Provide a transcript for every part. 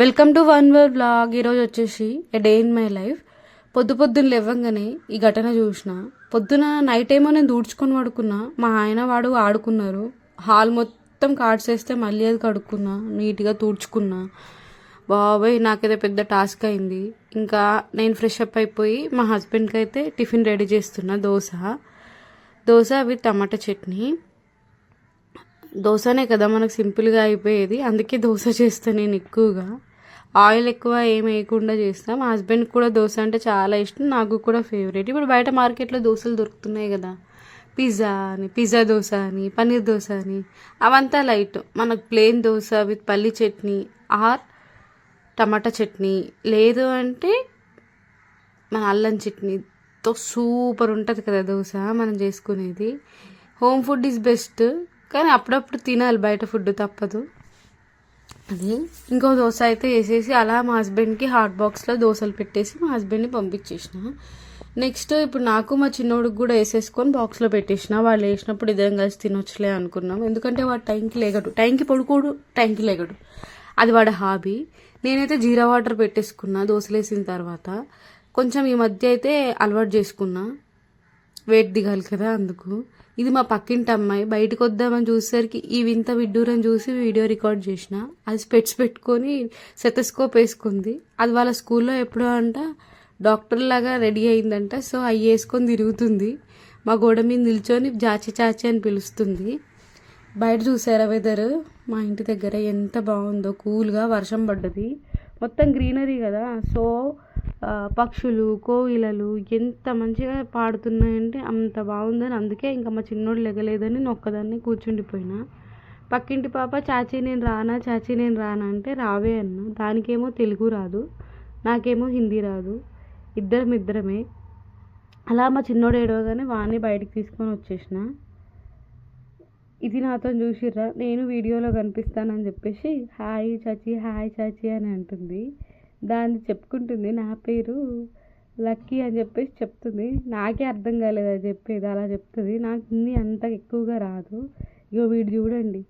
Welcome to one were blog. ఈరోజు వచ్చేసి a day in my life. పొద్దున్న లేవగానే ఈ ఘటన చూసిన. పొద్దున నైట్ ఏమో నేను దూడ్చుకొని పడుకున్నా. మా ఆయన వాడు ఆడుకున్నారు. హాల్ మొత్తం కార్డ్స్ వేస్తే మళ్ళీ అది కడుక్కున్నా, నీట్గా తూడ్చుకున్నా. బాబాయ్ నాకైతే పెద్ద టాస్క్ అయింది. ఇంకా నేను ఫ్రెష్ అప్ అయిపోయి మా హస్బెండ్కి అయితే టిఫిన్ రెడీ చేస్తున్నా. Dosa with tomato chutney. దోశనే కదా మనకు సింపుల్గా అయిపోయేది, అందుకే దోశ చేస్తాను నేను ఎక్కువగా. ఆయిల్ ఎక్కువ ఏం వేయకుండా చేస్తాం. మా హస్బెండ్కి కూడా దోశ అంటే చాలా ఇష్టం, నాకు కూడా ఫేవరెట్. ఇప్పుడు బయట మార్కెట్లో దోశలు దొరుకుతున్నాయి కదా, పిజ్జా దోశ అని, పన్నీర్ దోశ అని, అవంతా లైట్. మనకు ప్లెయిన్ దోశ విత్ పల్లి చట్నీ ఆర్ టమాటా చట్నీ, లేదు అంటే మన అల్లం చట్నీతో సూపర్ ఉంటుంది కదా దోశ మనం చేసుకునేది. హోమ్ ఫుడ్ ఈజ్ బెస్ట్, కానీ అప్పుడప్పుడు తినాలి, బయట ఫుడ్ తప్పదు. అది ఇంకో దోశ అయితే వేసేసి అలా మా హస్బెండ్కి హాట్ బాక్స్లో దోశలు పెట్టేసి మా హస్బెండ్ని పంపించేసిన. నెక్స్ట్ ఇప్పుడు నాకు మా చిన్నోడికి కూడా వేసేసుకొని బాక్స్లో పెట్టేసిన. వాళ్ళు వేసినప్పుడు ఇద్దరం కలిసి తినొచ్చులే అనుకున్నాం. ఎందుకంటే వాడు టైంకి పడుకోడు, టైంకి లేగడు. అది వాడి హాబీ. నేనైతే జీరా వాటర్ పెట్టేసుకున్నా దోశలు వేసిన తర్వాత. కొంచెం ఈ మధ్య అయితే అలవాటు చేసుకున్నా, వెయిట్ దిగాలి కదా అందుకు. ఇది మా పక్కింటి అమ్మాయి. బయటకు వద్దామని చూసేసరికి ఈ వింత విడ్డూరని చూసి వీడియో రికార్డ్ చేసిన. అది స్పెట్స్ పెట్టుకొని సెటస్కోప్ వేసుకుంది. అది వాళ్ళ స్కూల్లో ఎప్పుడో అంట డాక్టర్ లాగా రెడీ అయిందంట. సో అవి వేసుకొని తిరుగుతుంది. మా గోడ మీద నిల్చొని చాచి అని పిలుస్తుంది. బయట చూసారా వెదర్? మా ఇంటి దగ్గర ఎంత బాగుందో, కూల్గా వర్షం పడ్డది. మొత్తం గ్రీనరీ కదా, సో పక్షులు, కోయిలలు ఎంత మంచిగా పాడుతున్నాయంటే అంత బాగుందని. అందుకే ఇంకా మా చిన్నోడు లెగలేదని నేను ఒక్కదాన్ని కూర్చుండిపోయినా. పక్కింటి పాప చాచీ నేను రానా అంటే రావే అన్న. దానికేమో తెలుగు రాదు, నాకేమో హిందీ రాదు. ఇద్దరమే. అలా మా చిన్నోడు ఏడవగానే వాడిని బయటికి తీసుకొని వచ్చేసిన. ఇది నాతో చూసిర్రా, నేను వీడియోలో కనిపిస్తానని చెప్పేసి హాయ్ చాచీ అని అంటుంది. దాన్ని చెప్పుకుంటుంది, నా పేరు లక్కీ అని చెప్పేసి చెప్తుంది. నాకే అర్థం కాలేదు అది చెప్పేది, అలా చెప్తుంది. నాకు హిందీ అంత ఎక్కువగా రాదు. ఇగో వీడు చూడండి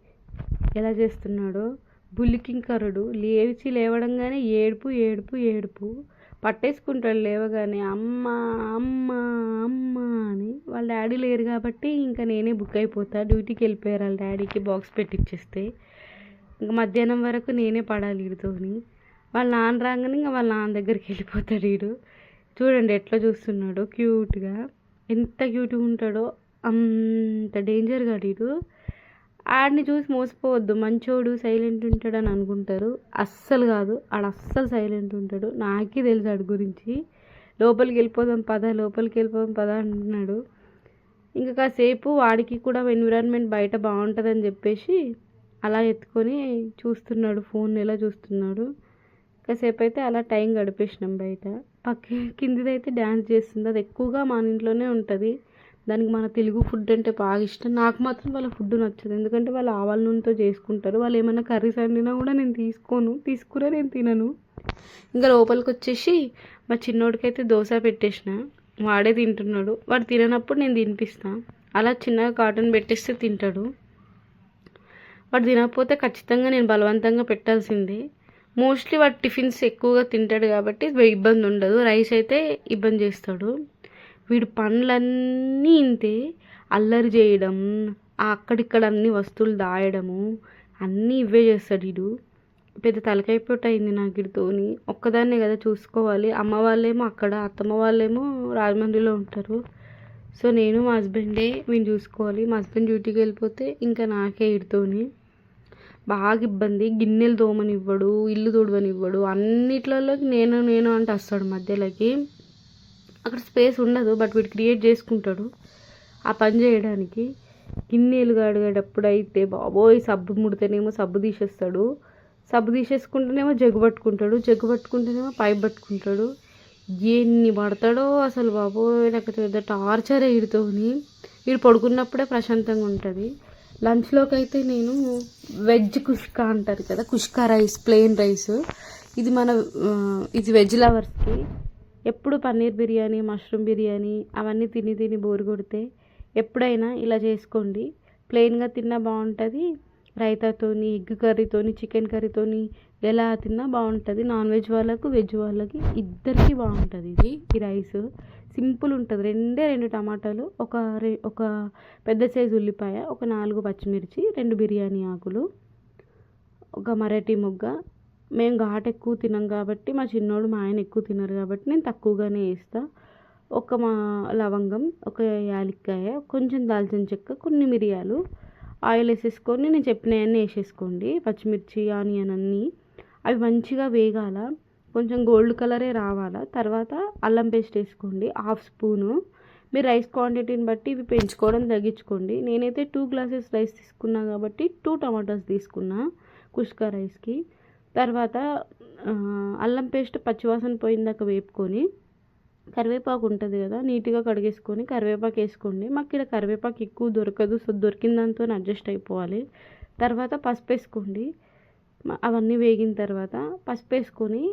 ఎలా చేస్తున్నాడో, బుల్లికింకరుడు. లేవడంగానే ఏడుపు పట్టేసుకుంటాడు. లేవగానే అమ్మ అమ్మ అమ్మ అని. వాళ్ళ డాడీ లేరు కాబట్టి ఇంకా నేనే బుక్ అయిపోతా. డ్యూటీకి వెళ్ళిపోయారు వాళ్ళ డాడీకి బాక్స్ పెట్టిచ్చేస్తే. ఇంకా మధ్యాహ్నం వరకు నేనే పడాలి వీడితోని. వాళ్ళ నాన్న రాగానే ఇంకా వాళ్ళ నాన్న దగ్గరికి వెళ్ళిపోతాడు వీడు. చూడండి ఎట్లా చూస్తున్నాడో క్యూట్గా. ఎంత క్యూట్గా ఉంటాడో, అంత డేంజర్గా వీడు. ఆడిని చూసి మోసపోవద్దు, మంచోడు సైలెంట్ ఉంటాడు అని అనుకుంటారు. అస్సలు కాదు, ఆడు అస్సలు సైలెంట్ ఉంటాడు. నాకే తెలుసు ఆడి గురించి. లోపలికి వెళ్ళిపోదాం పద అంటున్నాడు. ఇంకా కాసేపు వాడికి కూడా ఎన్విరాన్మెంట్ బయట బాగుంటుందని చెప్పేసి అలా ఎత్తుకొని చూస్తున్నాడు, ఫోన్ ఎలా చూస్తున్నాడు. కాసేపు అయితే అలా టైం గడిపేసినాం బయట. కిందిదైతే డ్యాన్స్ చేస్తుంది. అది ఎక్కువగా మన ఇంట్లోనే ఉంటుంది. దానికి మన తెలుగు ఫుడ్ అంటే బాగా ఇష్టం. నాకు మాత్రం వాళ్ళ ఫుడ్ నచ్చదు, ఎందుకంటే వాళ్ళు ఆవాల నూనెతో చేసుకుంటారు. వాళ్ళు ఏమైనా కర్రీస్ వండినా కూడా నేను తీసుకురా నేను తినను. ఇంకా లోపలికి వచ్చేసి మా చిన్నోడికైతే దోశ పెట్టేసిన. వాడే తింటున్నాడు. వాడు తిననప్పుడు నేను తినిపిస్తాను. అలా చిన్నగా కాటన్ పెట్టేస్తే తింటాడు. వాడు తినకపోతే ఖచ్చితంగా నేను బలవంతంగా పెట్టాల్సిందే. మోస్ట్లీ వాడు టిఫిన్స్ ఎక్కువగా తింటాడు కాబట్టి ఇబ్బంది ఉండదు. రైస్ అయితే ఇబ్బంది చేస్తాడు. వీడు పనులన్నీ ఇంతే. అల్లరి చేయడం, అక్కడిక్కడ అన్ని వస్తువులు దాయడము, అన్నీ ఇవే చేస్తాడు వీడు. పెద్ద తలకాయ అయింది నాకు వీడితోని. ఒక్కదాన్నే కదా చూసుకోవాలి. అమ్మ వాళ్ళేమో అక్కడ, అత్తమ్మ వాళ్ళేమో రాజమండ్రిలో ఉంటారు. సో నేను మా హస్బెండే వీడిని చూసుకోవాలి. మా హస్బెండ్ డ్యూటీకి వెళ్ళిపోతే ఇంకా నాకే వీడితోని బాగా ఇబ్బంది. గిన్నెలు తోమనివ్వడు, ఇల్లు తుడవనివ్వడు. అన్నిట్లలోకి నేను అంటే వస్తాడు మధ్యలోకి. అక్కడ స్పేస్ ఉండదు, బట్ వీడు క్రియేట్ చేసుకుంటాడు ఆ పని చేయడానికి. గిన్నెలు కడిగేటప్పుడు అయితే బాబోయ్, సబ్బు ముడితేనేమో సబ్బు తీసేస్తాడు, సబ్బు తీసేసుకుంటేనేమో జగ్గు పట్టుకుంటేనేమో పైప్ పట్టుకుంటాడు. ఎన్ని పడతాడో అసలు బాబోయ్, నాకు పెద్ద టార్చరే వీడితోని. వీడు పడుకున్నప్పుడే ప్రశాంతంగా ఉంటుంది. లంచ్లోకి అయితే నేను వెజ్ కుష్కా అంటారు కదా, కుష్కా రైస్, ప్లెయిన్ రైస్. ఇది వెజ్ లవర్స్కి. ఎప్పుడు పన్నీర్ బిర్యానీ, మష్రూమ్ బిర్యానీ అవన్నీ తిని బోరు కొడితే ఎప్పుడైనా ఇలా చేసుకోండి. ప్లెయిన్గా తిన్నా బాగుంటుంది. రైతాతోని, ఎగ్ కర్రీతోని, చికెన్ కర్రీతోని, ఎలా తిన్నా బాగుంటుంది. నాన్ వెజ్ వాళ్ళకు వెజ్ వాళ్ళకి ఇద్దరికీ బాగుంటుంది ఈ రైస్. సింపుల్ ఉంటుంది. రెండు టమాటాలు, ఒక పెద్ద సైజు ఉల్లిపాయ, ఒక 4 పచ్చిమిర్చి, 2 బిర్యానీ ఆకులు, ఒక మరాఠీ మొగ్గ. మేము ఘాటు ఎక్కువ తినం కాబట్టి, మా చిన్నోడు మా ఆయన ఎక్కువ తినరు కాబట్టి నేను తక్కువగానే వేస్తాను. ఒక లవంగం, ఒక యాలక్కాయ, కొంచెం దాల్చిన చెక్క, కొన్ని మిరియాలు, ఆయిల్ వేసేసుకొని నేను చెప్పినవన్నీ వేసేసుకోండి. పచ్చిమిర్చి, ఆనియన్ అన్నీ అవి మంచిగా వేగాల, కొంచెం గోల్డ్ కలరే రావాలా. తర్వాత అల్లం పేస్ట్ వేసుకోండి 1/2 స్పూను. మీరు రైస్ క్వాంటిటీని బట్టి ఇవి పెంచుకోవడం తగ్గించుకోండి. నేనైతే 2 గ్లాసెస్ రైస్ తీసుకున్నా కాబట్టి 2 టమాటాస్ తీసుకున్నా కుష్కా రైస్కి. తర్వాత అల్లం పేస్ట్ పచ్చివాసన పోయిందాక వేపుకొని, కరివేపాకు ఉంటుంది కదా, నీట్గా కడిగేసుకొని కరివేపాకు వేసుకోండి. మాకు ఇక్కడ కరివేపాకు ఎక్కువ దొరకదు, సో దొరికిన దాంతో అడ్జస్ట్ అయిపోవాలి. తర్వాత పసుపు వేసుకోండి. అవన్నీ వేగిన తర్వాత పసుపు వేసుకొని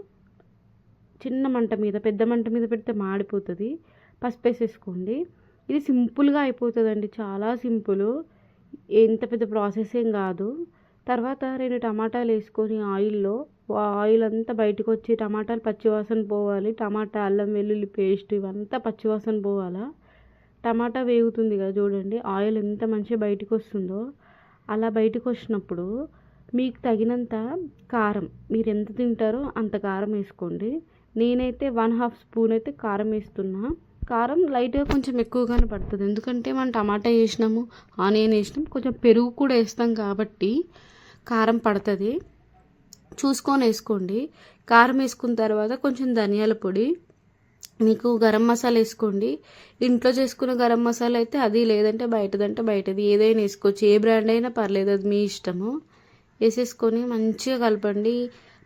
చిన్న మంట మీద, పెద్ద మంట మీద పెడితే మాడిపోతుంది. పసుపు వేసేసుకోండి. ఇది సింపుల్గా అయిపోతుందండి, చాలా సింపుల్, ఎంత పెద్ద ప్రాసెస్ ఏం కాదు. తర్వాత 2 టమాటాలు వేసుకొని ఆయిల్లో, ఆయిల్ అంతా బయటకు వచ్చి టమాటాలు పచ్చివాసన పోవాలి. టమాటా, అల్లం వెల్లుల్లి పేస్ట్ ఇవంతా పచ్చివాసన పోవాలా. టమాటా వేగుతుంది కదా చూడండి, ఆయిల్ ఎంత మంచిగా బయటకు వస్తుందో. అలా బయటకు వచ్చినప్పుడు మీకు తగినంత కారం, మీరు ఎంత తింటారో అంత కారం వేసుకోండి. నేనైతే 1/2 స్పూన్ అయితే కారం వేస్తున్నా. కారం లైట్గా కొంచెం ఎక్కువగానే పడుతుంది, ఎందుకంటే మనం టమాటా వేసినాము, ఆనియన్ వేసినాం, కొంచెం పెరుగు కూడా వేస్తాం కాబట్టి కారం పడుతుంది. చూసుకొని వేసుకోండి. కారం వేసుకున్న తర్వాత కొంచెం ధనియాల పొడి, మీకు గరం మసాలా వేసుకోండి. ఇంట్లో చేసుకున్న గరం మసాలా అయితే అది, లేదంటే బయటది ఏదైనా వేసుకోవచ్చు. ఏ బ్రాండ్ అయినా పర్లేదు, అది మీ ఇష్టము. వేసేసుకొని మంచిగా కలపండి.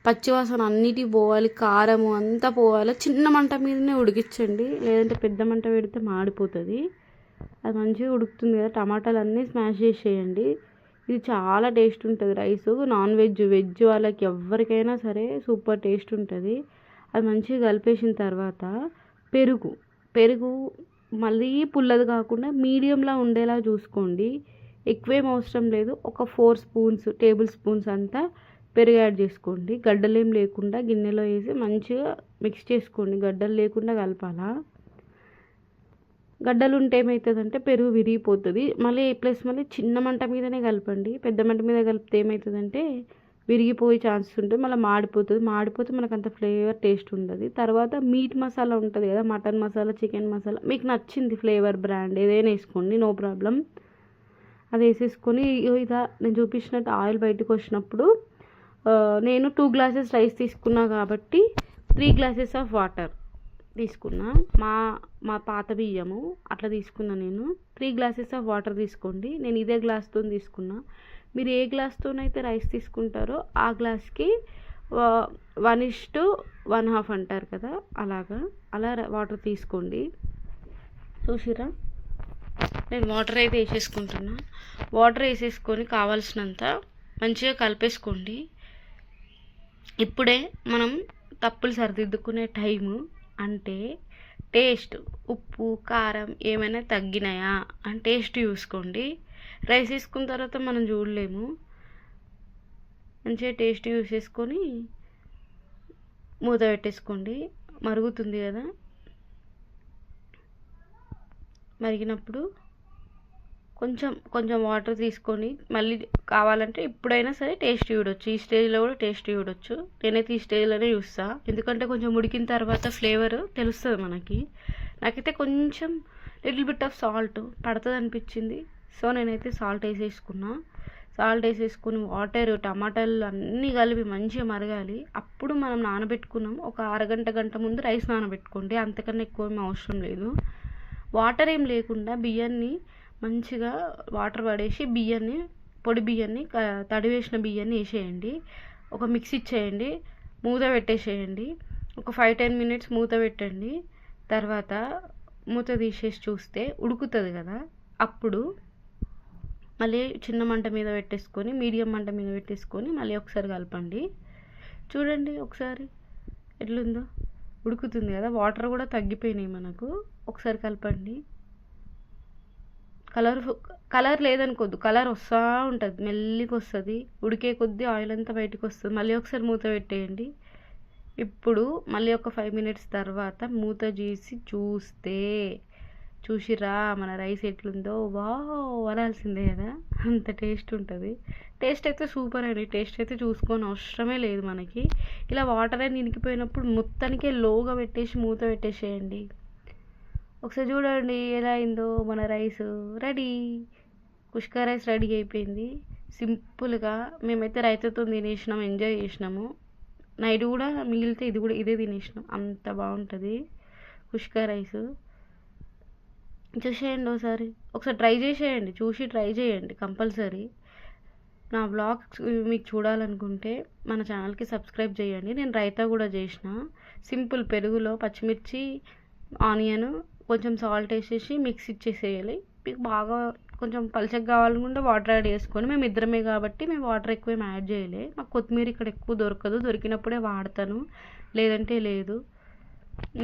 పచ్చివాసన అన్నిటి పోవాలి, కారము అంతా పోవాలి. చిన్న మంట మీదనే ఉడికించండి, లేదంటే పెద్ద మంట పెడితే మాడిపోతుంది. అది మంచిగా ఉడుకుతుంది కదా, టమాటాలు అన్నీ స్మాష్ చేసేయండి. ఇది చాలా టేస్ట్ ఉంటుంది రైస్. నాన్ వెజ్, వెజ్ వాళ్ళకి ఎవరికైనా సరే సూపర్ టేస్ట్ ఉంటుంది. అది మంచిగా కలిపేసిన తర్వాత పెరుగు మళ్ళీ పుల్లది కాకుండా మీడియంలా ఉండేలా చూసుకోండి. ఎక్కువేం అవసరం లేదు, ఒక 4 టేబుల్ స్పూన్స్ అంతా పెరుగు యాడ్ చేసుకోండి. గడ్డలేం లేకుండా గిన్నెలో వేసి మంచిగా మిక్స్ చేసుకోండి. గడ్డలు లేకుండా కలపాలా. గడ్డలు ఉంటే ఏమవుతుందంటే పెరుగు విరిగిపోతుంది. మళ్ళీ చిన్న మంట మీదనే కలపండి. పెద్ద మంట మీద కలిపితే ఏమవుతుందంటే విరిగిపోయే ఛాన్సెస్ ఉంటాయి, మళ్ళీ మాడిపోతే మనకు అంత ఫ్లేవర్ టేస్ట్ ఉండదు. తర్వాత మీట్ మసాలా ఉంటుంది కదా, మటన్ మసాలా, చికెన్ మసాలా, మీకు నచ్చింది ఫ్లేవర్ బ్రాండ్ ఏదైనా వేసుకోండి, నో ప్రాబ్లం. అది వేసేసుకొని ఇదా నేను చూపించినట్టు ఆయిల్ బయటకు వచ్చినప్పుడు, నేను 2 గ్లాసెస్ రైస్ తీసుకున్నా కాబట్టి 3 గ్లాసెస్ ఆఫ్ వాటర్ తీసుకున్నా. మా పాత బియ్యము అట్లా తీసుకున్నా. నేను 3 గ్లాసెస్ ఆఫ్ వాటర్ తీసుకోండి. నేను ఇదే గ్లాస్తో తీసుకున్నా. మీరు ఏ గ్లాస్తోనైతే రైస్ తీసుకుంటారో ఆ గ్లాస్కి 1:1.5 అంటారు కదా, అలా వాటర్ తీసుకోండి. చూసిరా, నేను వాటర్ అయితే వేసేసుకుంటున్నా. వాటర్ వేసేసుకొని కావాల్సినంత మంచిగా కలిపేసుకోండి. ఇప్పుడే మనం తప్పులు సరిదిద్దుకునే టైము. అంటే టేస్ట్, ఉప్పు కారం ఏమైనా తగ్గినాయా అని టేస్ట్ చూసుకోండి. రైస్ వేసుకున్న తర్వాత మనం చూడలేము. మంచిగా టేస్ట్ చూసేసుకొని మూత పెట్టేసుకోండి. మరుగుతుంది కదా, మరిగినప్పుడు కొంచెం వాటర్ తీసుకొని మళ్ళీ కావాలంటే ఇప్పుడైనా సరే టేస్ట్ చూడొచ్చు. ఈ స్టేజ్లో కూడా టేస్ట్ చూడొచ్చు. నేనైతే ఈ స్టేజ్లోనే చూస్తాను, ఎందుకంటే కొంచెం ఉడికిన తర్వాత ఫ్లేవర్ తెలుస్తుంది మనకి. నాకైతే కొంచెం లిటిల్ బిట్ ఆఫ్ సాల్ట్ పడుతుంది అనిపించింది, సో నేనైతే సాల్ట్ వేసేసుకున్నా. సాల్ట్ వేసేసుకుని వాటర్, టమాటాలు అన్నీ కలిపి మంచిగా మరగాలి. అప్పుడు మనం నానబెట్టుకున్నాం ఒక గంట ముందు రైస్ నానబెట్టుకోండి, అంతకన్నా ఎక్కువ ఏం అవసరం లేదు. వాటర్ ఏం లేకుండా బియ్యాన్ని మంచిగా వాటర్ పడేసి పొడి బియ్యాన్ని, తడివేసిన బియ్యాన్ని వేసేయండి. ఒక మిక్స్ ఇచ్చేయండి, మూత పెట్టేసేయండి. ఒక 5-10 మినిట్స్ మూత పెట్టండి. తర్వాత మూత తీసేసి చూస్తే ఉడుకుతుంది కదా, అప్పుడు మళ్ళీ చిన్న మంట మీద పెట్టేసుకొని, మీడియం మంట మీద పెట్టేసుకొని మళ్ళీ ఒకసారి కలపండి. చూడండి ఒకసారి ఎట్లుందో, ఉడుకుతుంది కదా, వాటర్ కూడా తగ్గిపోయినాయి మనకు. ఒకసారి కలపండి. కలర్ కలర్ లేదనుకోద్దు, కలర్ వస్తూ ఉంటుంది, మెల్లిగా వస్తుంది. ఉడికే కొద్దీ ఆయిల్ అంతా బయటకు వస్తుంది. మళ్ళీ ఒకసారి మూత పెట్టేయండి. ఇప్పుడు మళ్ళీ ఒక 5 minutes తర్వాత మూత తీసి చూసిరా మన రైస్ ఎట్లుందో, వావ్ అనాల్సిందే కదా, అంత టేస్ట్ ఉంటుంది. టేస్ట్ అయితే సూపర్ అండి. టేస్ట్ అయితే చూసుకొని అవసరమే లేదు మనకి. ఇలా వాటర్ అని ఇనికిపోయినప్పుడు మొత్తానికే లోగా పెట్టేసి మూత పెట్టేసేయండి. ఒకసారి చూడండి ఎలా అయిందో. మన రైస్ రెడీ, కుష్కా రైస్ రెడీ అయిపోయింది. సింపుల్గా మేమైతే రైతాతో తినేసినాం, ఎంజాయ్ చేసినాము. నైట్ కూడా మిగిలితే ఇదే తినేసినాం. అంత బాగుంటుంది కుష్కా రైస్. చూసేయండి ఒకసారి ట్రై చేసేయండి, చూసి ట్రై చేయండి కంపల్సరీ. నా వ్లాగ్స్ మీకు చూడాలనుకుంటే మన ఛానల్కి సబ్స్క్రైబ్ చేయండి. నేను రైతా కూడా చేసిన సింపుల్, పెరుగులో పచ్చిమిర్చి, ఆనియన్, కొంచెం సాల్ట్ వేసేసి మిక్స్ ఇచ్చేసేయాలి. మీకు బాగా కొంచెం పలచగా కావాలనుకుంటే వాటర్ యాడ్ చేసుకొని, మేము ఇద్దరమే కాబట్టి మేము వాటర్ ఎక్కువ ఏం యాడ్ చేయలే. మాకు కొత్తిమీర ఇక్కడ ఎక్కువ దొరకదు, దొరికినప్పుడే వాడతాను, లేదంటే లేదు.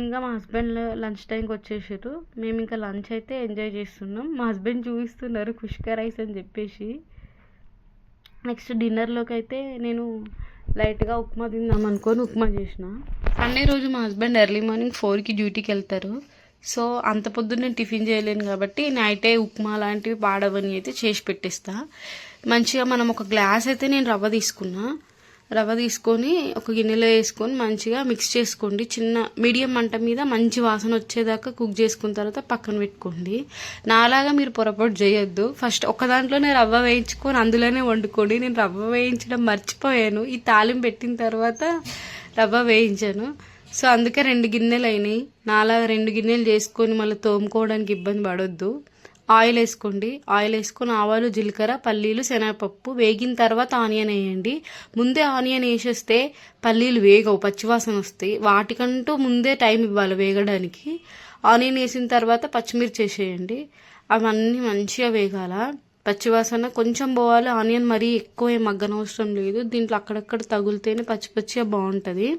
ఇంకా మా హస్బెండ్ లంచ్ టైంకి వచ్చేసారు. మేము ఇంకా లంచ్ అయితే ఎంజాయ్ చేస్తున్నాం. మా హస్బెండ్ చూపిస్తున్నారు కుష్కా రైస్ అని చెప్పేసి. నెక్స్ట్ డిన్నర్లోకి అయితే నేను లైట్గా ఉప్మా తిందాం అనుకొని ఉప్మా చేసిన. సండే రోజు మా హస్బెండ్ ఎర్లీ మార్నింగ్ 4కి డ్యూటీకి వెళ్తారు. సో అంత పొద్దున్న నేను టిఫిన్ చేయలేను కాబట్టి నైటే ఉప్మా లాంటివి పాడవని అయితే చేసి పెట్టేస్తా. మంచిగా మనం ఒక గ్లాస్ అయితే నేను రవ్వ తీసుకొని ఒక గిన్నెలో వేసుకొని మంచిగా మిక్స్ చేసుకోండి. చిన్న మీడియం మంట మీద మంచి వాసన వచ్చేదాకా కుక్ చేసుకున్న తర్వాత పక్కన పెట్టుకోండి. నాలాగా మీరు పొరపాటు చేయొద్దు. ఫస్ట్ ఒక దాంట్లోనే రవ్వ వేయించుకొని అందులోనే వండుకోండి. నేను రవ్వ వేయించడం మర్చిపోయాను. ఈ తాలింపు పెట్టిన తర్వాత రవ్వ వేయించాను. సో అందుకే 2 గిన్నెలు అయినాయి. నాలాగా 2 గిన్నెలు చేసుకొని మళ్ళీ తోముకోవడానికి ఇబ్బంది పడొద్దు. ఆయిల్ వేసుకోండి. ఆయిల్ వేసుకొని ఆవాలు, జీలకర్ర, పల్లీలు, శనగపప్పు వేగిన తర్వాత ఆనియన్ వేయండి. ముందే ఆనియన్ వేసేస్తే పల్లీలు వేగవు, పచ్చివాసన వస్తాయి. వాటికంటూ ముందే టైం ఇవ్వాలి వేగడానికి. ఆనియన్ వేసిన తర్వాత పచ్చిమిర్చి వేసేయండి. అవన్నీ మంచిగా వేగాల, పచ్చివాసన కొంచెం పోవాలి. ఆనియన్ మరీ ఎక్కువ మగ్గనవసరం లేదు. దీంట్లో అక్కడక్కడ తగులుతేనే పచ్చిగా బాగుంటుంది.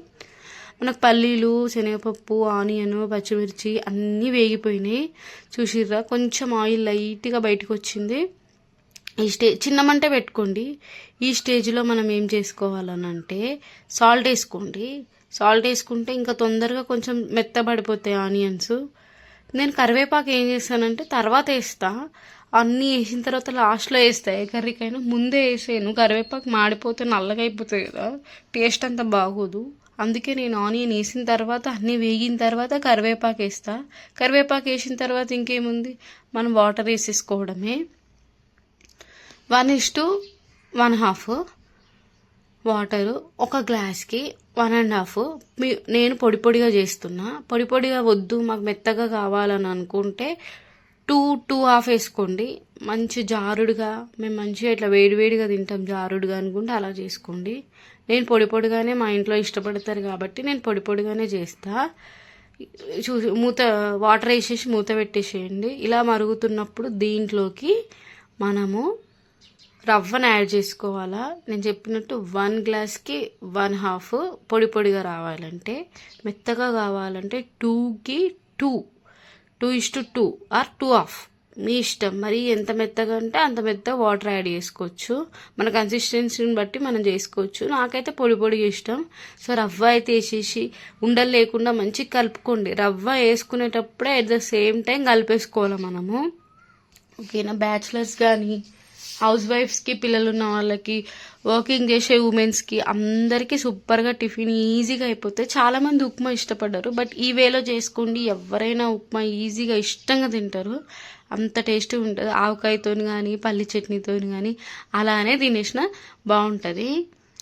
మనకు పల్లీలు, శనగపప్పు, ఆనియన్, పచ్చిమిర్చి అన్నీ వేగిపోయినాయి. చూసిర్రా, కొంచెం ఆయిల్ లైట్గా బయటకు వచ్చింది. ఈ చిన్న మంట పెట్టుకోండి. ఈ స్టేజ్లో మనం ఏం చేసుకోవాలనంటే సాల్ట్ వేసుకోండి. సాల్ట్ వేసుకుంటే ఇంకా తొందరగా కొంచెం మెత్తబడిపోతాయి ఆనియన్స్. నేను కరివేపాకు ఏం చేస్తానంటే తర్వాత వేస్తా. అన్నీ వేసిన తర్వాత లాస్ట్లో వేస్తాయి. ఏ కర్రీకైనా ముందే వేసాను. కరివేపాకు మాడిపోతే నల్లగా అయిపోతాయి కదా, టేస్ట్ అంత బాగోదు. అందుకే నేను ఆనియన్ వేసిన తర్వాత అన్నీ వేగిన తర్వాత కరివేపాకు వేస్తా. కరివేపాకు వేసిన తర్వాత ఇంకేముంది, మనం వాటర్ వేసేసుకోవడమే. 1:1.5 వాటరు. ఒక గ్లాస్కి 1.5. నేను పొడిగా చేస్తున్నా. పొడిగా వద్దు, మాకు మెత్తగా కావాలని అనుకుంటే 2.5 వేసుకోండి. మంచి జారుడుగా, మేము మంచిగా ఇట్లా వేడివేడిగా తింటాం, జారుడుగా అనుకుంటే అలా చేసుకోండి. నేను పొడిగానే మా ఇంట్లో ఇష్టపడతారు కాబట్టి నేను పొడిగానే చేస్తా. వాటర్ వేసేసి మూత పెట్టేసేయండి. ఇలా మరుగుతున్నప్పుడు దీంట్లోకి మనము రవ్వను యాడ్ చేసుకోవాలా. నేను చెప్పినట్టు 1 గ్లాస్కి 1.5 పొడిగా రావాలంటే, మెత్తగా కావాలంటే 2కి 2:2 ఆర్ 2.5 మీ ఇష్టం. మరి ఎంత మెత్తగా అంటే అంత మెత్తగా వాటర్ యాడ్ చేసుకోవచ్చు. మన కన్సిస్టెన్సీని బట్టి మనం చేసుకోవచ్చు. నాకైతే పొడిగా ఇష్టం. సో రవ్వ అయితే వేసేసి ఉండలు లేకుండా మంచిగా కలుపుకోండి. రవ్వ వేసుకునేటప్పుడే అట్ ద సేమ్ టైం కలిపేసుకోవాలి మనము. ఓకేనా? బ్యాచిలర్స్ కానీ, హౌస్ వైఫ్స్కి, పిల్లలు ఉన్న వాళ్ళకి, వర్కింగ్ చేసే ఉమెన్స్కి అందరికీ సూపర్గా టిఫిన్ ఈజీగా అయిపోతాయి. చాలామంది ఉప్మా ఇష్టపడ్డారు, బట్ ఈ వేలో చేసుకోండి. ఎవరైనా ఉప్మా ఈజీగా ఇష్టంగా తింటారు. అంత టేస్టీ ఉంటుంది. ఆవకాయతో కానీ, పల్లి చట్నీతో కానీ అలానే తినేసిన బాగుంటుంది.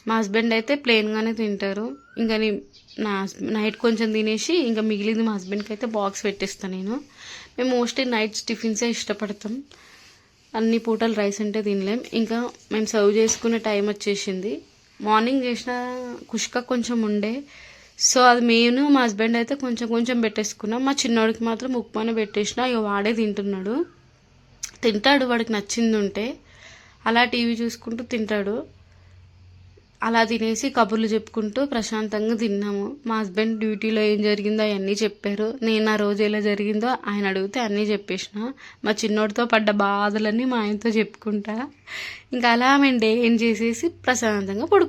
మా హస్బెండ్ అయితే ప్లెయిన్గానే తింటారు. ఇంకా నైట్ కొంచెం తినేసి ఇంకా మిగిలింది మా హస్బెండ్కి అయితే బాక్స్ పెట్టేస్తాను నేను. మేము మోస్ట్లీ నైట్స్ టిఫిన్సే ఇష్టపడతాం. అన్ని పూటలు రైస్ అంటే తినలేం. ఇంకా మేము సర్వ్ చేసుకునే టైం వచ్చేసింది. మార్నింగ్ చేసిన కుష్కా కొంచెం ఉండే, సో అది నేను మా హస్బెండ్ అయితే కొంచెం పెట్టేసుకున్నాం. మా చిన్నోడికి మాత్రం ఉప్మానే పెట్టేసిన. ఇక వాడే తింటాడు వాడికి నచ్చింది ఉంటే. అలా టీవీ చూసుకుంటూ తింటాడు. అలా తినేసి కబుర్లు చెప్పుకుంటూ ప్రశాంతంగా తిన్నాము. మా హస్బెండ్ డ్యూటీలో ఏం జరిగిందో అవన్నీ చెప్పారు. నేను ఆ రోజు ఎలా జరిగిందో ఆయన అడిగితే అన్నీ చెప్పేసిన. మా చిన్నోడితో పడ్డ బాధలన్నీ మా ఆయనతో చెప్పుకుంటా. ఇంకా అలా మేము డే ఏం చేసేసి ప్రశాంతంగా